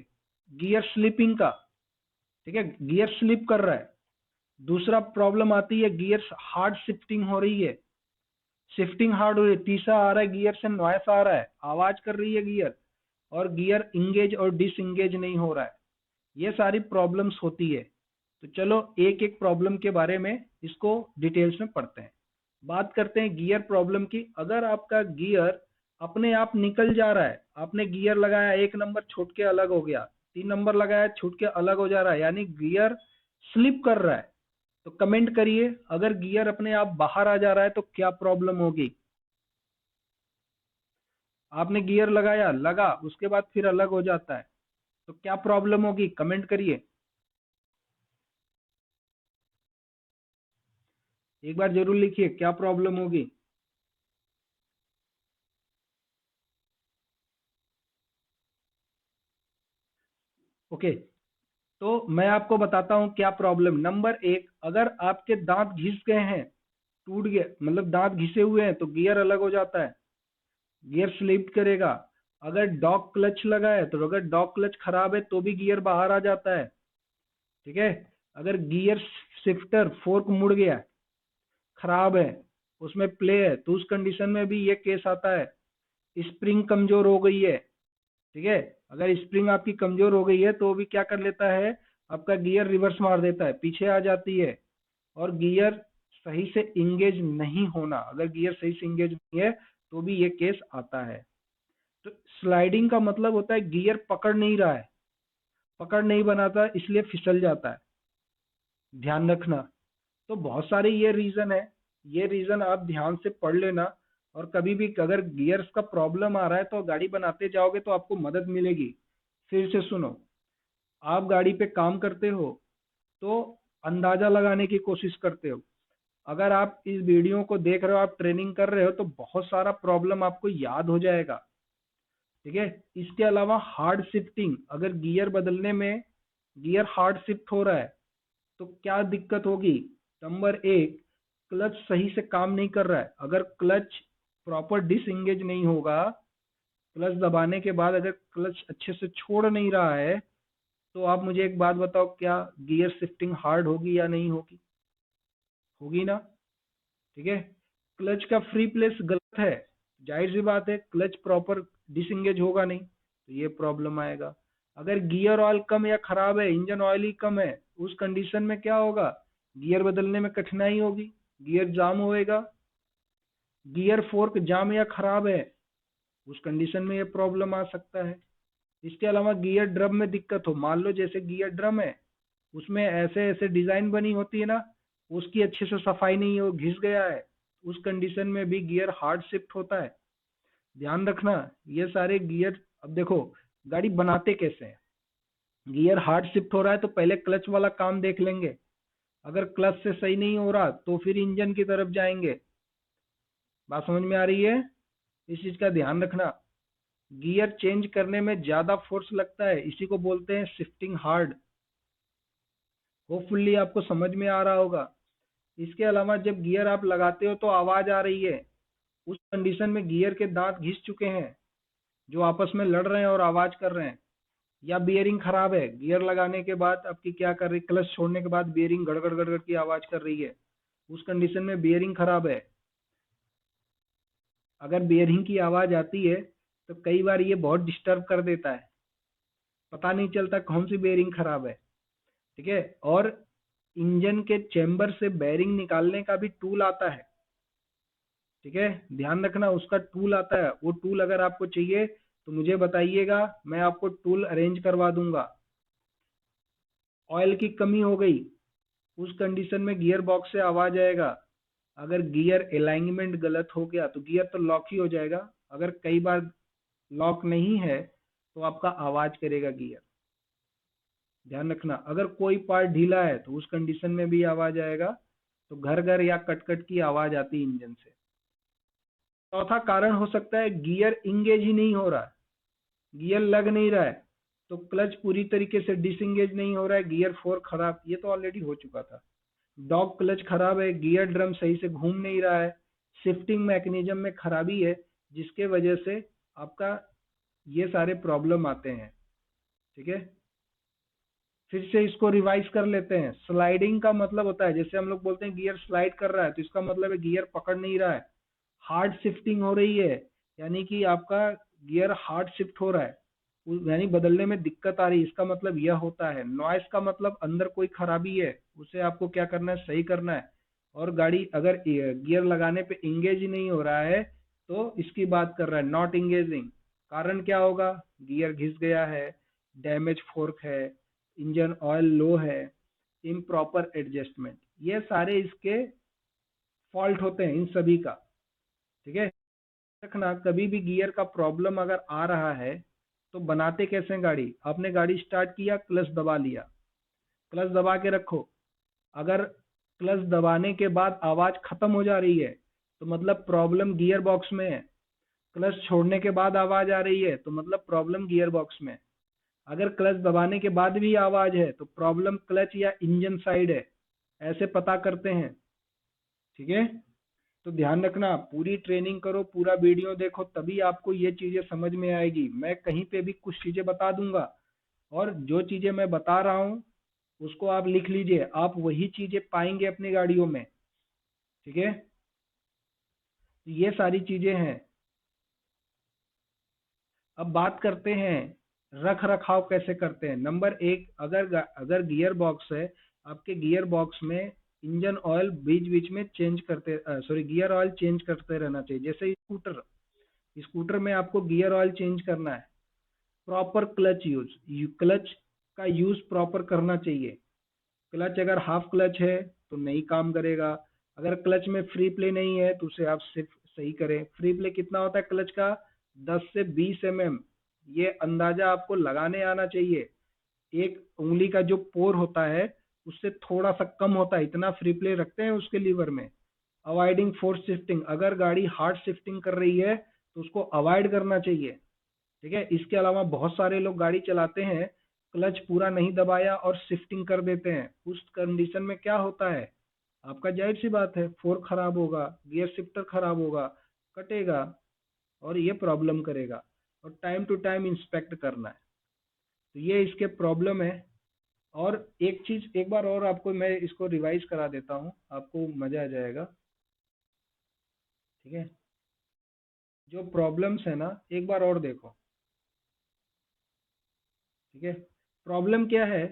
गियर स्लिपिंग का, ठीक है, गियर स्लिप कर रहा है। दूसरा प्रॉब्लम आती है गियर हार्ड शिफ्टिंग हो रही है, शिफ्टिंग हार्ड हो रही है। तीसरा आ रहा है गियर से नॉइस आ रहा है, आवाज कर रही है गियर, और गियर इंगेज और डिसंगेज नहीं हो रहा है। ये सारी प्रॉब्लम्स होती है। तो चलो एक एक प्रॉब्लम के बारे में इसको डिटेल्स में पढ़ते हैं। बात करते हैं गियर प्रॉब्लम की। अगर आपका गियर अपने आप निकल जा रहा है, आपने गियर लगाया, 1 नंबर छूट के अलग हो गया, 3 नंबर लगाया छूट के अलग हो जा रहा है, यानी गियर स्लिप कर रहा है, तो कमेंट करिए। अगर गियर अपने आप बाहर आ जा रहा है तो क्या प्रॉब्लम होगी। आपने गियर लगाया, लगा, उसके बाद फिर अलग हो जाता है, तो क्या प्रॉब्लम होगी, कमेंट करिए। एक बार जरूर लिखिए क्या प्रॉब्लम होगी। ओके, तो मैं आपको बताता हूं क्या प्रॉब्लम। नंबर 1, अगर आपके दांत घिस गए हैं, टूट गए, मतलब दांत घिसे हुए हैं, तो गियर अलग हो जाता है, गियर स्लिप करेगा। अगर डॉग क्लच लगा है, तो अगर डॉग क्लच खराब है तो भी गियर बाहर आ जाता है, ठीक है। अगर गियर शिफ्टर फोर्क मुड़ गया, खराब है, उसमें प्ले है, तो उस कंडीशन में भी ये केस आता है। स्प्रिंग कमजोर हो गई है, ठीक है, अगर स्प्रिंग आपकी कमजोर हो गई है तो भी क्या कर लेता है, आपका गियर रिवर्स मार देता है, पीछे आ जाती है। और गियर सही से इंगेज नहीं होना, अगर गियर सही से इंगेज नहीं है तो भी ये केस आता है। तो स्लाइडिंग का मतलब होता है गियर पकड़ नहीं रहा है, पकड़ नहीं बनाता, इसलिए फिसल जाता है, ध्यान रखना। तो बहुत सारे ये रीजन है, ये रीजन आप ध्यान से पढ़ लेना। और कभी भी अगर गियर्स का प्रॉब्लम आ रहा है तो गाड़ी बनाते जाओगे तो आपको मदद मिलेगी। फिर से सुनो, आप गाड़ी पे काम करते हो तो अंदाजा लगाने की कोशिश करते हो। अगर आप इस वीडियो को देख रहे हो, आप ट्रेनिंग कर रहे हो, तो बहुत सारा प्रॉब्लम आपको याद हो जाएगा, ठीक है। इसके अलावा हार्ड शिफ्टिंग, अगर गियर बदलने में गियर हार्ड शिफ्ट हो रहा है तो क्या दिक्कत होगी। नंबर 1, क्लच सही से काम नहीं कर रहा है। अगर क्लच प्रॉपर डिसएंगेज नहीं होगा, क्लच दबाने के बाद अगर क्लच अच्छे से छोड़ नहीं रहा है, तो आप मुझे एक बात बताओ, क्या गियर शिफ्टिंग हार्ड होगी या नहीं होगी, होगी ना, ठीक है। क्लच का फ्री प्लेस गलत है, जाहिर सी बात है, क्लच प्रॉपर डिसएंगेज होगा नहीं, तो ये प्रॉब्लम आएगा। अगर गियर ऑयल कम या खराब है, इंजन ऑयल ही कम है, उस कंडीशन में क्या होगा, गियर बदलने में कठिनाई होगी, गियर जाम होएगा। गियर फोर्क जाम या खराब है, उस कंडीशन में ये प्रॉब्लम आ सकता है। इसके अलावा गियर ड्रम में दिक्कत हो, मान लो जैसे गियर ड्रम है, उसमें ऐसे ऐसे डिजाइन बनी होती है ना, उसकी अच्छे से सफाई नहीं हो, घिस गया है, उस कंडीशन में भी गियर हार्ड शिफ्ट होता है, ध्यान रखना। ये सारे गियर, अब देखो गाड़ी बनाते कैसे हैं। गियर हार्ड शिफ्ट हो रहा है तो पहले क्लच वाला काम देख लेंगे, अगर क्लच से सही नहीं हो रहा तो फिर इंजन की तरफ जाएंगे। बात समझ में आ रही है, इस चीज का ध्यान रखना। गियर चेंज करने में ज्यादा फोर्स लगता है, इसी को बोलते हैं शिफ्टिंग हार्ड। होपफुली आपको समझ में आ रहा होगा। इसके अलावा जब गियर आप लगाते हो तो आवाज आ रही है, उस कंडीशन में गियर के दांत घिस चुके हैं, जो आपस में लड़ रहे हैं और आवाज कर रहे हैं। या बियरिंग खराब है, गियर लगाने के बाद आपकी क्या कर रही, क्लच छोड़ने के बाद बियरिंग गड़गड़ गड़गड़ की आवाज कर रही है, उस कंडीशन में बियरिंग खराब है। अगर बियरिंग की आवाज आती है तो कई बार ये बहुत डिस्टर्ब कर देता है, पता नहीं चलता कौन सी बियरिंग खराब है, ठीक है। और इंजन के चेंबर से बेरिंग निकालने का भी टूल आता है, ठीक है, ध्यान रखना उसका टूल आता है। वो टूल अगर आपको चाहिए तो मुझे बताइएगा, मैं आपको टूल अरेंज करवा दूंगा। ऑयल की कमी हो गई, उस कंडीशन में गियर बॉक्स से आवाज आएगा। अगर गियर अलाइनमेंट गलत हो गया तो गियर तो लॉक ही हो जाएगा। अगर कई बार लॉक नहीं है तो आपका आवाज करेगा गियर। ध्यान रखना, अगर कोई पार्ट ढीला है तो उस कंडीशन में भी आवाज आएगा। तो घर घर या कट कट की आवाज आती है इंजन से। चौथा कारण हो सकता है गियर इंगेज ही नहीं हो रहा है, गियर लग नहीं रहा है, तो क्लच पूरी तरीके से डिसंगेज नहीं हो रहा है, गियर फोर खराब, ये तो ऑलरेडी हो चुका था। डॉग क्लच खराब है, गियर ड्रम सही से घूम नहीं रहा है, शिफ्टिंग मैकेनिज्म में खराबी है, जिसके वजह से आपका ये सारे प्रॉब्लम आते हैं। ठीक है, फिर से इसको रिवाइज कर लेते हैं। स्लाइडिंग का मतलब होता है, जैसे हम लोग बोलते हैं गियर स्लाइड कर रहा है, तो इसका मतलब है गियर पकड़ नहीं रहा है। हार्ड शिफ्टिंग हो रही है, यानी कि आपका गियर हार्ड शिफ्ट हो रहा है, यानी बदलने में दिक्कत आ रही है, इसका मतलब यह होता है। नॉइस का मतलब अंदर कोई खराबी है, उसे आपको क्या करना है, सही करना है। और गाड़ी अगर गियर लगाने पे इंगेज ही नहीं हो रहा है तो इसकी बात कर रहा है, नॉट इंगेजिंग। कारण क्या होगा, गियर घिस गया है, डैमेज फोर्क है, इंजन ऑयल लो है, इम्प्रॉपर एडजस्टमेंट, ये सारे इसके फॉल्ट होते हैं इन सभी का। ठीक है, रखना कभी भी गियर का प्रॉब्लम अगर आ रहा है तो बनाते कैसे हैं गाड़ी। आपने गाड़ी स्टार्ट किया, क्लच दबा लिया, क्लच दबा के रखो। अगर क्लच दबाने के बाद आवाज खत्म हो जा रही है तो मतलब प्रॉब्लम गियर बॉक्स में है। क्लच छोड़ने के बाद आवाज आ रही है तो मतलब प्रॉब्लम गियर बॉक्स में है। अगर क्लच दबाने के बाद भी आवाज है तो प्रॉब्लम क्लच या इंजन साइड है। ऐसे पता करते हैं। ठीक है, तो ध्यान रखना, पूरी ट्रेनिंग करो, पूरा वीडियो देखो, तभी आपको ये चीजें समझ में आएगी। मैं कहीं पे भी कुछ चीजें बता दूंगा, और जो चीजें मैं बता रहा हूँ उसको आप लिख लीजिए, आप वही चीजें पाएंगे अपनी गाड़ियों में। ठीक है, तो ये सारी चीजें हैं। अब बात करते हैं रख रखाव कैसे करते हैं। नंबर एक, अगर गियर बॉक्स है, आपके गियर बॉक्स में इंजन ऑयल बीच बीच में चेंज करते, सॉरी, गियर ऑयल चेंज करते रहना चाहिए। जैसे स्कूटर, स्कूटर में आपको गियर ऑयल चेंज करना है। प्रॉपर क्लच यूज, क्लच का यूज प्रॉपर करना चाहिए। क्लच अगर हाफ क्लच है तो नहीं काम करेगा। अगर क्लच में फ्री प्ले नहीं है तो उसे आप सिर्फ सही करें। फ्री प्ले कितना होता है क्लच का, 10 से 20 mm, ये अंदाजा आपको लगाने आना चाहिए। एक उंगली का जो पोर होता है उससे थोड़ा सा कम होता है, इतना फ्री प्ले रखते हैं उसके लीवर में। अवॉइडिंग फोर्स शिफ्टिंग, अगर गाड़ी हार्ड शिफ्टिंग कर रही है तो उसको अवॉइड करना चाहिए। ठीक है, इसके अलावा बहुत सारे लोग गाड़ी चलाते हैं, क्लच पूरा नहीं दबाया और शिफ्टिंग कर देते हैं। उस कंडीशन में क्या होता है, आपका जाहिर सी बात है फोर्क खराब होगा, गियर शिफ्टर खराब होगा, कटेगा, और ये प्रॉब्लम करेगा। और टाइम टू टाइम इंस्पेक्ट करना है। तो ये इसके प्रॉब्लम है। और एक चीज एक बार और आपको मैं इसको रिवाइज करा देता हूँ, आपको मजा आ जाएगा। ठीक है, जो प्रॉब्लम्स है ना, एक बार और देखो। ठीक है, प्रॉब्लम क्या है,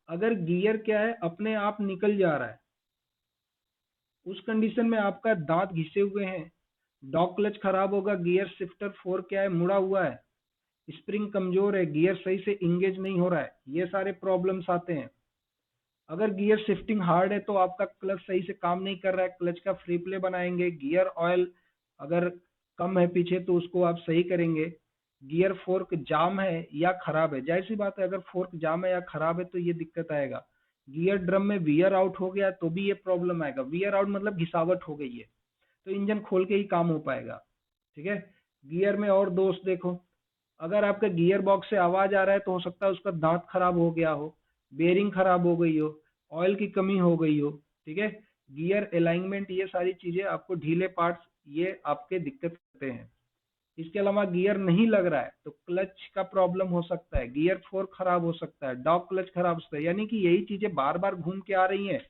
अगर गियर क्या है अपने आप निकल जा रहा है, उस कंडीशन में आपका दांत घिसे हुए हैं, डॉग क्लच खराब होगा, गियर शिफ्टर फोर क्या है, मुड़ा हुआ है, स्प्रिंग कमजोर है, गियर सही से इंगेज नहीं हो रहा है, ये सारे प्रॉब्लम्स आते हैं। अगर गियर शिफ्टिंग हार्ड है तो आपका क्लच सही से काम नहीं कर रहा है, क्लच का फ्री प्ले बनाएंगे। गियर ऑयल अगर कम है पीछे तो उसको आप सही करेंगे। गियर फोर्क जाम है या खराब है, जाहिर सी बात है अगर फोर्क जाम है या खराब है तो ये दिक्कत आएगा। गियर ड्रम में वियर आउट हो गया तो भी ये प्रॉब्लम आएगा। वियर आउट मतलब घिसावट हो गई है, तो इंजन खोल के ही काम हो पाएगा। ठीक है, गियर में और दोष देखो, अगर आपका गियर बॉक्स से आवाज आ रहा है तो हो सकता है उसका दांत खराब हो गया हो, बेरिंग खराब हो गई हो, ऑयल की कमी हो गई हो। ठीक है, गियर अलाइनमेंट, ये सारी चीजें आपको ढीले पार्ट्स ये आपके दिक्कत करते हैं। इसके अलावा गियर नहीं लग रहा है तो क्लच का प्रॉब्लम हो सकता है, गियर फोर्क खराब हो सकता है, डॉग क्लच खराब हो सकता है, यानी कि यही चीजें बार बार घूम के आ रही हैं।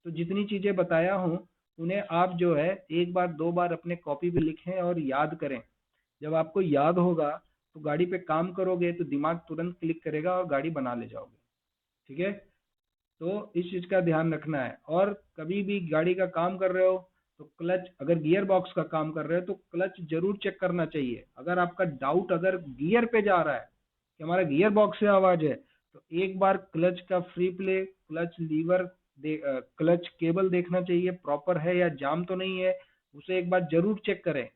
तो जितनी चीजें बताया हूँ उन्हें आप जो है एक बार दो बार अपने कॉपी पे लिखें और याद करें। जब आपको याद होगा तो गाड़ी पे काम करोगे तो दिमाग तुरंत क्लिक करेगा और गाड़ी बना ले जाओगे। ठीक है, तो इस चीज का ध्यान रखना है। और कभी भी गाड़ी का काम कर रहे हो तो क्लच, अगर गियर बॉक्स का काम कर रहे हो तो क्लच जरूर चेक करना चाहिए। अगर आपका डाउट अगर गियर पे जा रहा है कि हमारा गियर बॉक्स से आवाज है, तो एक बार क्लच का free play, clutch lever, clutch cable देखना चाहिए प्रॉपर है या जाम तो नहीं है, उसे एक बार जरूर चेक करें।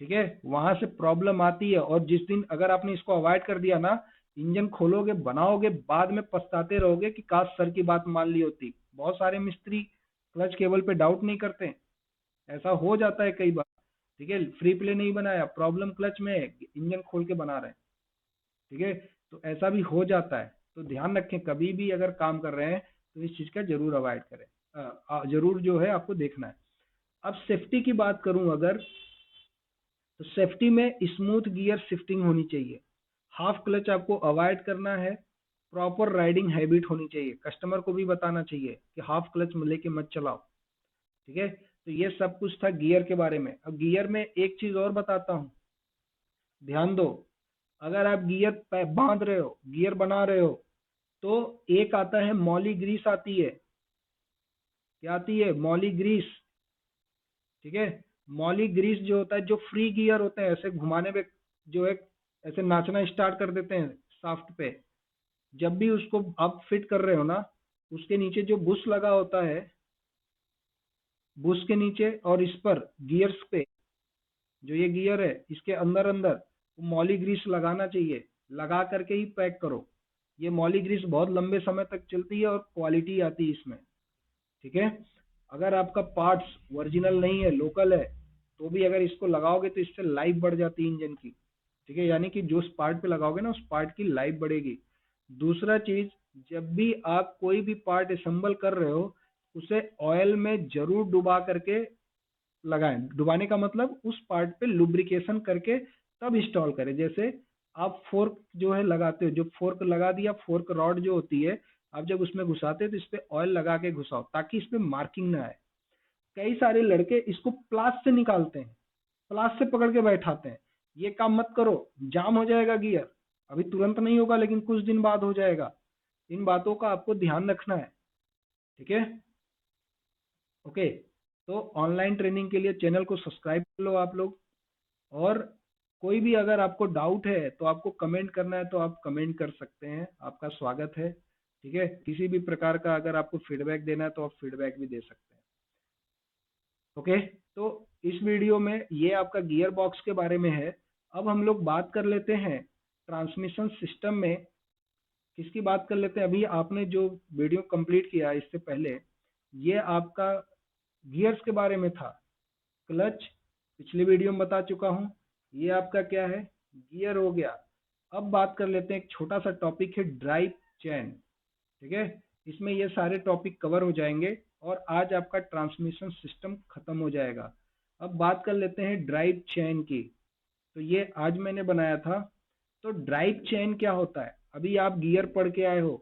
ठीक है, वहां से प्रॉब्लम आती है। और जिस दिन अगर आपने इसको अवॉइड कर दिया ना, इंजन खोलोगे बनाओगे, बाद में पछताते रहोगे कि काश सर की बात मान ली होती। बहुत सारे मिस्त्री क्लच केबल पे डाउट नहीं करते, ऐसा हो जाता है कई बार। ठीक है, फ्री प्ले नहीं बनाया, प्रॉब्लम क्लच में है, इंजन खोल के बना रहे हैं। ठीक है, तो ऐसा भी हो जाता है। तो ध्यान रखें, कभी भी अगर काम कर रहे हैं तो इस चीज का जरूर अवॉइड करें। जरूर जो है आपको देखना है। अब सेफ्टी की बात करूं अगर, तो सेफ्टी में स्मूथ गियर शिफ्टिंग होनी चाहिए, हाफ क्लच आपको अवॉइड करना है, प्रॉपर राइडिंग हैबिट होनी चाहिए। कस्टमर को भी बताना चाहिए कि हाफ क्लच लेके मत चलाओ। ठीक है, तो ये सब कुछ था गियर के बारे में। अब गियर में एक चीज और बताता हूँ, ध्यान दो। अगर आप गियर बांध रहे हो, गियर बना रहे हो, तो एक आता है मॉली ग्रीस आती है। क्या आती है? Moly grease. ठीक है, मॉली ग्रीस जो होता है, जो फ्री गियर होते हैं, ऐसे घुमाने पे जो है ऐसे नाचना स्टार्ट कर देते हैं शाफ्ट पे। जब भी उसको आप फिट कर रहे हो ना, उसके नीचे जो बुश लगा होता है, बुश के नीचे और इस पर गियर्स पे, जो ये गियर है इसके अंदर अंदर मॉली ग्रीस लगाना चाहिए। लगा करके ही पैक करो। ये मॉली ग्रीस बहुत लंबे समय तक चलती है और क्वालिटी आती है इसमें। ठीक है, अगर आपका पार्ट्स ओरिजिनल नहीं है, लोकल है, तो भी अगर इसको लगाओगे तो इससे लाइफ बढ़ जाती है इंजन की। ठीक है, यानी कि जो उस पार्ट पे लगाओगे ना, उस पार्ट की लाइफ बढ़ेगी। दूसरा चीज, जब भी आप कोई भी पार्ट असेंबल कर रहे हो, उसे ऑयल में जरूर डुबा करके लगाएं। डुबाने का मतलब उस पार्ट पे लुब्रिकेशन करके तब इंस्टॉल करें। जैसे आप फोर्क जो है लगाते हो, जो फोर्क लगा दिया, फोर्क रॉड जो होती है, आप जब उसमें घुसाते हो तो इस पे ऑयल लगा के घुसाओ, ताकि इस पे मार्किंग ना आए। कई सारे लड़के इसको प्लास से निकालते हैं, प्लास से पकड़ के बैठाते हैं। ये काम मत करो, जाम हो जाएगा गियर। अभी तुरंत नहीं होगा, लेकिन कुछ दिन बाद हो जाएगा। इन बातों का आपको ध्यान रखना है। ठीक है, ओके। तो ऑनलाइन ट्रेनिंग के लिए चैनल को सब्सक्राइब कर लो आप लोग। और कोई भी अगर आपको डाउट है तो आपको कमेंट करना है, तो आप कमेंट कर सकते हैं, आपका स्वागत है। ठीक है, किसी भी प्रकार का अगर आपको फीडबैक देना है तो आप फीडबैक भी दे सकते हैं। ओके, तो इस वीडियो में ये आपका गियर बॉक्स के बारे में है। अब हम लोग बात कर लेते हैं ट्रांसमिशन सिस्टम में। किसकी बात कर लेते हैं? अभी आपने जो वीडियो कंप्लीट किया इससे पहले, ये आपका गियर्स के बारे में था। क्लच पिछली वीडियो में बता चुका हूँ। ये आपका क्या है? गियर हो गया। अब बात कर लेते हैं, एक छोटा सा टॉपिक है ड्राइव चैन। ठीक है, इसमें ये सारे टॉपिक कवर हो जाएंगे और आज आपका ट्रांसमिशन सिस्टम खत्म हो जाएगा। अब बात कर लेते हैं ड्राइव चैन की। तो ये आज मैंने बनाया था। तो ड्राइव चैन क्या होता है? अभी आप गियर पढ़ के आए हो,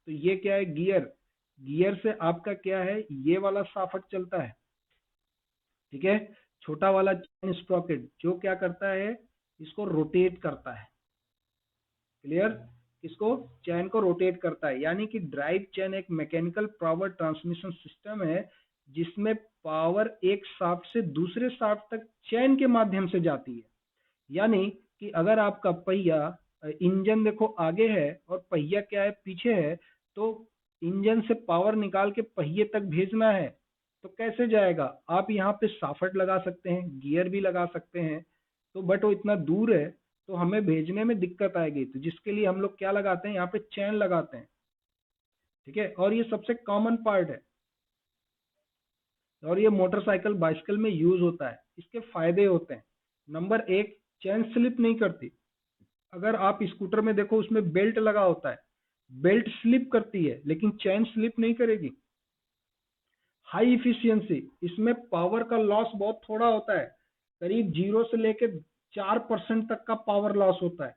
तो ये क्या है? गियर। गियर से आपका क्या है, ये वाला शाफ्ट चलता है। ठीक है, छोटा वाला चैन स्प्रॉकेट जो क्या करता है, इसको रोटेट करता है। क्लियर? इसको चैन को रोटेट करता है। यानी कि ड्राइव चैन एक मैकेनिकल पावर ट्रांसमिशन सिस्टम है, जिसमें पावर एक शाफ्ट से दूसरे शाफ्ट तक चैन के माध्यम से जाती है। यानी कि अगर आपका पहिया, इंजन देखो आगे है और पहिया क्या है, पीछे है, तो इंजन से पावर निकाल के पहिए तक भेजना है तो कैसे जाएगा? आप यहाँ पे शाफ्ट लगा सकते हैं, गियर भी लगा सकते हैं, तो बट वो इतना दूर है तो हमें भेजने में दिक्कत आएगी। तो जिसके लिए हम लोग क्या लगाते हैं, यहाँ पे चैन लगाते हैं। ठीक है, और ये सबसे कॉमन पार्ट है, और ये मोटरसाइकिल बाइसिकल में यूज होता है। इसके फायदे होते हैं, नंबर एक, चैन स्लिप नहीं करती। अगर आप स्कूटर में देखो, उसमें बेल्ट लगा होता है, बेल्ट स्लिप करती है लेकिन चैन स्लिप नहीं करेगी। हाई इफिशियंसी, इसमें पावर का लॉस बहुत थोड़ा होता है, करीब 0 से लेके 4% तक का पावर लॉस होता है।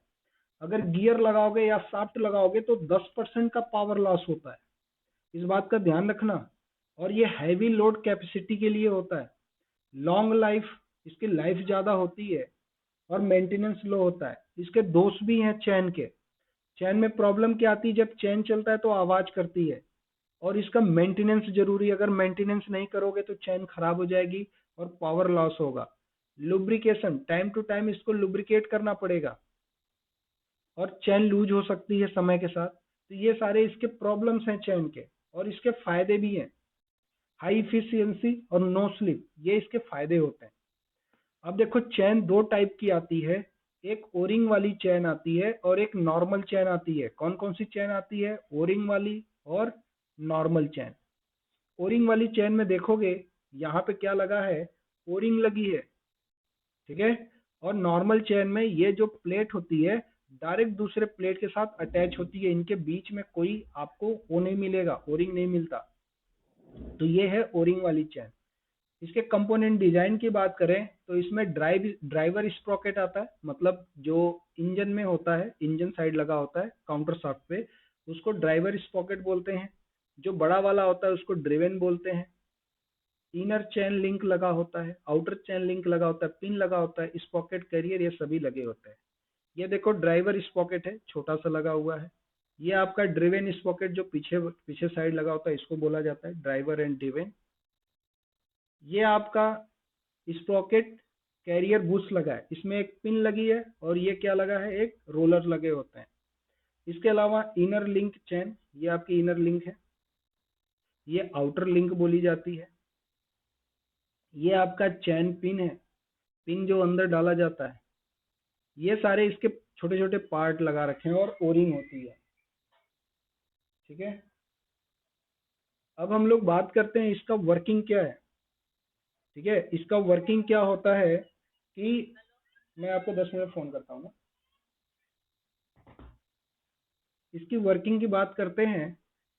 अगर गियर लगाओगे या शाफ्ट लगाओगे तो 10% का पावर लॉस होता है। इस बात का ध्यान रखना। और ये हैवी लोड कैपेसिटी के लिए होता है। लॉन्ग लाइफ, इसकी लाइफ ज्यादा होती है और मेंटेनेंस लो होता है। इसके दोष भी हैं चैन के। चैन में प्रॉब्लम क्या आती है? जब चैन चलता है तो आवाज करती है। और इसका मेंटेनेंस जरूरी है, अगर मेंटेनेंस नहीं करोगे तो चैन खराब हो जाएगी और पावर लॉस होगा। लुब्रिकेशन, टाइम टू टाइम इसको लुब्रिकेट करना पड़ेगा और चैन लूज हो सकती है समय के साथ। तो ये सारे इसके प्रॉब्लम्स हैं चैन के, और इसके फायदे भी हैं। हाई इफिशियंसी और नो स्लिप, ये इसके फायदे होते हैं। अब देखो चैन दो टाइप की आती है, एक ओरिंग वाली चैन आती है और एक नॉर्मल चैन आती है। कौन कौन सी चैन आती है? ओरिंग वाली और नॉर्मल चैन। ओरिंग वाली चैन में देखोगे यहाँ पे क्या लगा है, ओरिंग लगी है, ठीक है। और नॉर्मल चेन में ये जो प्लेट होती है डायरेक्ट दूसरे प्लेट के साथ अटैच होती है, इनके बीच में कोई आपको वो नहीं मिलेगा, ओरिंग नहीं मिलता। तो ये है ओरिंग वाली चेन। इसके कंपोनेंट डिजाइन की बात करें तो इसमें ड्राइवर स्प्रॉकेट आता है, मतलब जो इंजन में होता है, इंजन साइड लगा होता है काउंटर शाफ्ट पे, उसको ड्राइवर स्प्रॉकेट बोलते हैं। जो बड़ा वाला होता है उसको ड्रिवेन बोलते हैं। इनर चैन लिंक लगा होता है, आउटर चैन लिंक लगा होता है, पिन लगा होता है, स्पॉकेट कैरियर, ये सभी लगे होते हैं। ये देखो ड्राइवर स्पॉकेट है, छोटा सा लगा हुआ है। ये आपका ड्रिवेन स्पॉकेट जो पीछे पीछे साइड लगा होता है, इसको बोला जाता है ड्राइवर एंड ड्रिवेन। ये आपका स्प्रॉकेट कैरियर बुश लगा है, इसमें एक पिन लगी है और ये क्या लगा है, एक रोलर लगे होते हैं। इसके अलावा इनर लिंक चैन, ये आपकी इनर लिंक है, ये आउटर लिंक बोली जाती है। ये आपका चैन पिन है, पिन जो अंदर डाला जाता है। ये सारे इसके छोटे छोटे पार्ट लगा रखे हैं और ओरिंग होती है, ठीक है। अब हम लोग बात करते हैं इसका वर्किंग क्या है, ठीक है। इसका वर्किंग क्या होता है कि मैं आपको 10 मिनट फोन करता हूँ ना। इसकी वर्किंग की बात करते हैं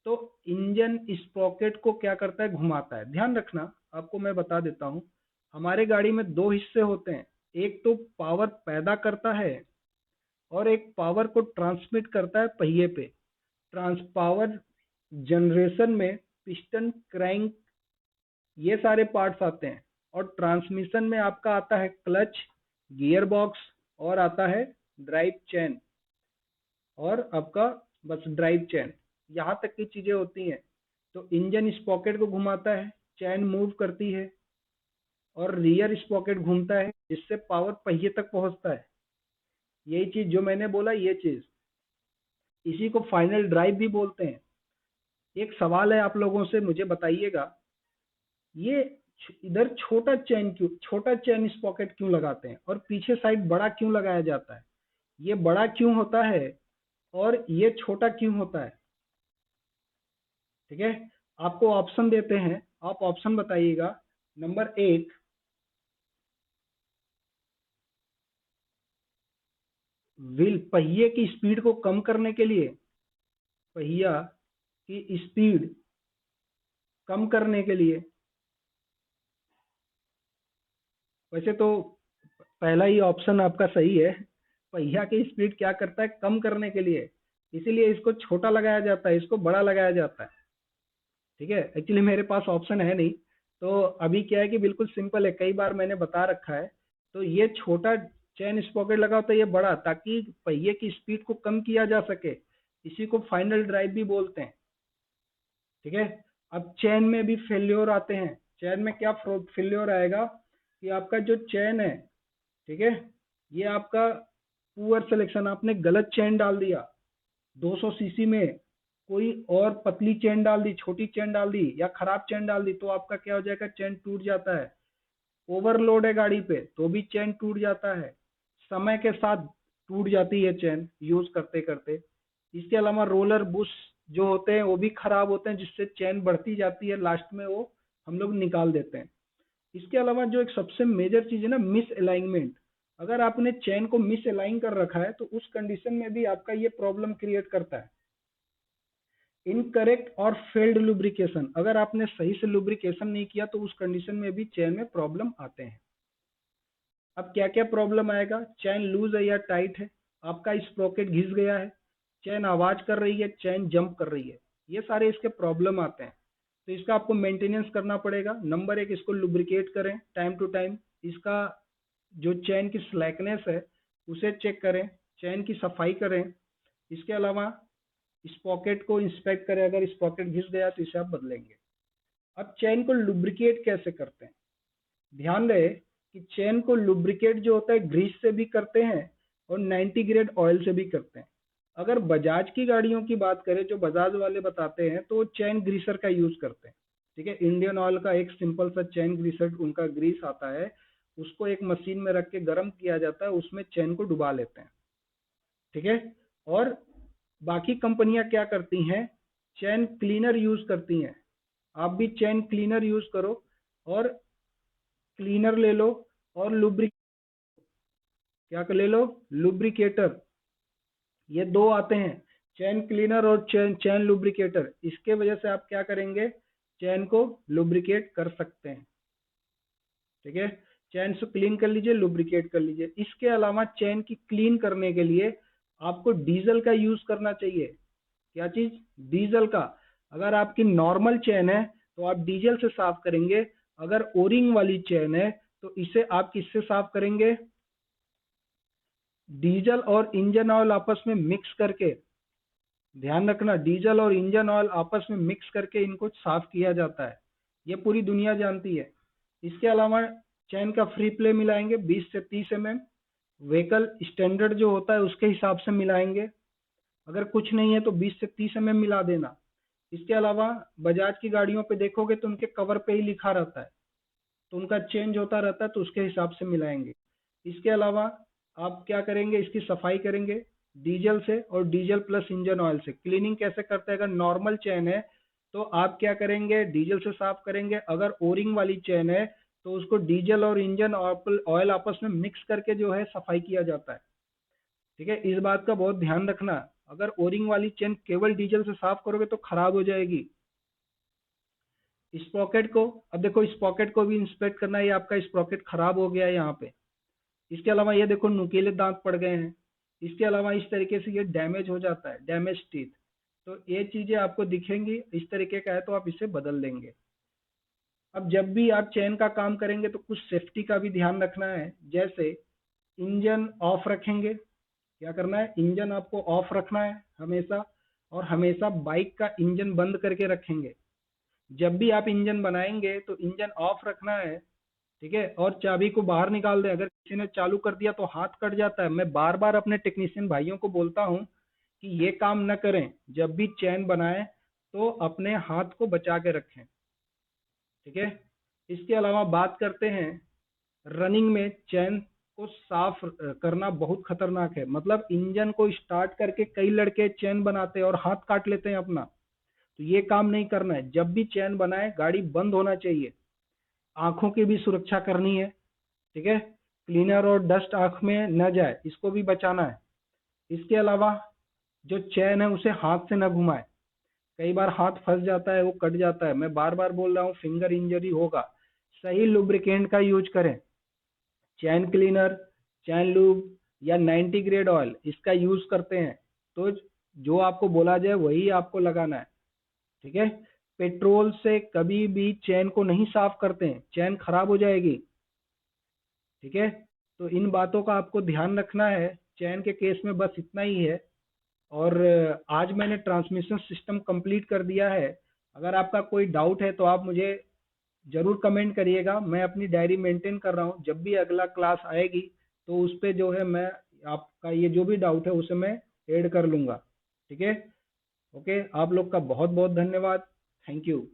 तो इंजन स्प्रॉकेट को क्या करता है, घुमाता है। ध्यान रखना, आपको मैं बता देता हूँ, हमारे गाड़ी में दो हिस्से होते हैं, एक तो पावर पैदा करता है और एक पावर को ट्रांसमिट करता है पहिए पे। ट्रांस पावर जनरेशन में पिस्टन, क्रैंक, ये सारे पार्ट्स आते हैं। और ट्रांसमिशन में आपका आता है क्लच, गियर बॉक्स, और आता है ड्राइव चैन, और आपका बस ड्राइव चैन, यहाँ तक की चीजें होती हैं। तो इंजन स्पॉकेट को घुमाता है, चैन मूव करती है, और रियर स्पॉकेट घूमता है जिससे पावर पहिए तक पहुंचता है। यही चीज जो मैंने बोला, ये चीज, इसी को फाइनल ड्राइव भी बोलते हैं। एक सवाल है आप लोगों से, मुझे बताइएगा, ये इधर छोटा चेन क्यों, छोटा चेन स्पॉकेट क्यों लगाते हैं और पीछे साइड बड़ा क्यों लगाया जाता है? ये बड़ा क्यों होता है और ये छोटा क्यों होता है, ठीक है। आपको ऑप्शन देते हैं, आप ऑप्शन बताइएगा। नंबर 1, व्हील, पहिए की स्पीड को कम करने के लिए, पहिया की स्पीड कम करने के लिए। वैसे तो पहला ही ऑप्शन आपका सही है, पहिया की स्पीड क्या करता है, कम करने के लिए, इसीलिए इसको छोटा लगाया जाता है, इसको बड़ा लगाया जाता है, ठीक है। एक्चुअली मेरे पास ऑप्शन है नहीं, तो अभी क्या है कि बिल्कुल सिंपल है, कई बार मैंने बता रखा है। तो ये छोटा चेन स्पॉकेट लगा होता है, ये बड़ा, ताकि पहिए की स्पीड को कम किया जा सके। इसी को फाइनल ड्राइव भी बोलते हैं, ठीक है। अब चैन में भी फेल्योर आते हैं। चैन में क्या फेल्योर आएगा कि आपका जो चैन है, ठीक है, ये आपका पुअर सिलेक्शन, आपने गलत चैन डाल दिया, 200 सीसी में कोई और पतली चेन डाल दी, छोटी चेन डाल दी, या खराब चेन डाल दी, तो आपका क्या हो जाएगा, चेन टूट जाता है। ओवरलोड है गाड़ी पे तो भी चेन टूट जाता है, समय के साथ टूट जाती है चेन यूज करते करते। इसके अलावा रोलर बुश जो होते हैं वो भी खराब होते हैं, जिससे चेन बढ़ती जाती है, लास्ट में वो हम लोग निकाल देते हैं। इसके अलावा जो एक सबसे मेजर चीज है ना, मिस अलाइनमेंट। अगर आपने चेन को मिस अलाइन कर रखा है तो उस कंडीशन में भी आपका ये प्रॉब्लम क्रिएट करता है। इनकरेक्ट और फेल्ड लुब्रिकेशन, अगर आपने सही से लुब्रिकेशन नहीं किया तो उस कंडीशन में भी चेन में प्रॉब्लम आते हैं। अब क्या क्या प्रॉब्लम आएगा, चैन लूज है या टाइट है, आपका स्प्रोकेट घिस गया है, चैन आवाज कर रही है, चैन जंप कर रही है, ये सारे इसके प्रॉब्लम आते हैं। तो इसका आपको मेंटेनेंस करना पड़ेगा। नंबर 1, इसको लुब्रिकेट करें टाइम टू टाइम। इसका जो चैन की स्लैकनेस है उसे चेक करें, चैन की सफाई करें। इसके अलावा स्पॉकेट को इंस्पेक्ट करें, अगर स्पॉकेट घिस गया तो इसे आप बदलेंगे। अब चेन को लुब्रिकेट कैसे करते हैं? ध्यान रहे कि चेन को लुब्रिकेट जो होता है ग्रीस से भी करते हैं और 90 ग्रेड ऑयल से भी करते हैं। अगर बजाज की गाड़ियों की बात करें, जो बजाज वाले बताते हैं, तो वो चेन ग्रीसर का यूज करते हैं। ठीक है, इंडियन ऑयल का एक सिंपल सा चेन ग्रीसर उनका ग्रीस आता है, उसको एक मशीन में रख के गर्म किया जाता है, उसमें चेन को डुबा लेते हैं। ठीक है, और बाकी कंपनियां क्या करती हैं, चेन क्लीनर यूज करती हैं। आप भी चेन क्लीनर यूज करो, और क्लीनर ले लो, और क्या ले लो, लुब्रिकेटर। ये दो आते हैं, चेन क्लीनर और चेन लुब्रिकेटर। इसके वजह से आप क्या करेंगे, चेन को लुब्रिकेट कर सकते हैं। ठीक है, चेन से क्लीन कर लीजिए, लुब्रिकेट कर लीजिए। इसके अलावा चेन की क्लीन करने के लिए आपको डीजल का यूज करना चाहिए। क्या चीज? डीजल का। अगर आपकी नॉर्मल चेन है तो आप डीजल से साफ करेंगे, अगर ओरिंग वाली चेन है तो इसे आप किससे साफ करेंगे? डीजल और इंजन ऑयल आपस में मिक्स करके, ध्यान रखना, डीजल और इंजन ऑयल आपस में मिक्स करके इनको साफ किया जाता है। ये पूरी दुनिया जानती है। इसके अलावा चैन का फ्री प्ले मिलाएंगे 20 से 30 mm, व्हीकल स्टैंडर्ड जो होता है उसके हिसाब से मिलाएंगे। अगर कुछ नहीं है तो 20 से 30 mm मिला देना। इसके अलावा बजाज की गाड़ियों पे देखोगे तो उनके कवर पे ही लिखा रहता है, तो उनका चेंज होता रहता है, तो उसके हिसाब से मिलाएंगे। इसके अलावा आप क्या करेंगे, इसकी सफाई करेंगे डीजल से, और डीजल प्लस इंजन ऑयल से। क्लीनिंग कैसे करते हैं? अगर नॉर्मल चेन है तो आप क्या करेंगे, डीजल से साफ करेंगे। अगर ओरिंग वाली चेन है तो उसको डीजल और इंजन ऑयल आपस में मिक्स करके जो है सफाई किया जाता है। ठीक है, इस बात का बहुत ध्यान रखना। अगर ओरिंग वाली चेन केवल डीजल से साफ करोगे तो खराब हो जाएगी। स्प्रॉकेट को, अब देखो स्प्रॉकेट को भी इंस्पेक्ट करना है, ये आपका स्प्रॉकेट खराब हो गया है यहाँ पे। इसके अलावा ये देखो नुकीले दांत पड़ गए हैं। इसके अलावा इस तरीके से ये डैमेज हो जाता है, डैमेज टीथ। तो ये चीजें आपको दिखेंगी, इस तरीके का है तो आप इसे बदल देंगे। अब जब भी आप चेन का काम करेंगे तो कुछ सेफ्टी का भी ध्यान रखना है। जैसे इंजन ऑफ रखेंगे, क्या करना है, इंजन आपको ऑफ रखना है हमेशा, और हमेशा बाइक का इंजन बंद करके रखेंगे। जब भी आप इंजन बनाएंगे तो इंजन ऑफ रखना है। ठीक है, और चाबी को बाहर निकाल दें। अगर किसी ने चालू कर दिया तो हाथ कट जाता है। मैं बार बार अपने टेक्नीशियन भाइयों को बोलता हूँ कि ये काम न करें। जब भी चैन बनाएं तो अपने हाथ को बचा के रखें। ठीक है, इसके अलावा बात करते हैं, रनिंग में चैन को साफ करना बहुत खतरनाक है। मतलब इंजन को स्टार्ट करके कई लड़के चैन बनाते हैं और हाथ काट लेते हैं अपना। तो ये काम नहीं करना है। जब भी चैन बनाए गाड़ी बंद होना चाहिए। आंखों की भी सुरक्षा करनी है। ठीक है, क्लीनर और डस्ट आंख में न जाए, इसको भी बचाना है। इसके अलावा जो चैन है उसे हाथ से न घुमाए। कई बार हाथ फंस जाता है, वो कट जाता है। मैं बार बार बोल रहा हूँ, फिंगर इंजरी होगा। सही लुब्रिकेंट का यूज करें। चैन क्लीनर, चैन लूब या 90 ग्रेड ऑयल, इसका यूज करते हैं तो जो आपको बोला जाए वही आपको लगाना है। ठीक है, पेट्रोल से कभी भी चैन को नहीं साफ करते हैं, चैन खराब हो जाएगी। ठीक है, तो इन बातों का आपको ध्यान रखना है। चैन के केस में बस इतना ही है। और आज मैंने ट्रांसमिशन सिस्टम कंप्लीट कर दिया है। अगर आपका कोई डाउट है तो आप मुझे जरूर कमेंट करिएगा। मैं अपनी डायरी मेंटेन कर रहा हूँ, जब भी अगला क्लास आएगी तो उस पे जो है मैं आपका ये जो भी डाउट है उसे मैं ऐड कर लूँगा। ठीक है, ओके, आप लोग का बहुत बहुत धन्यवाद। Thank you.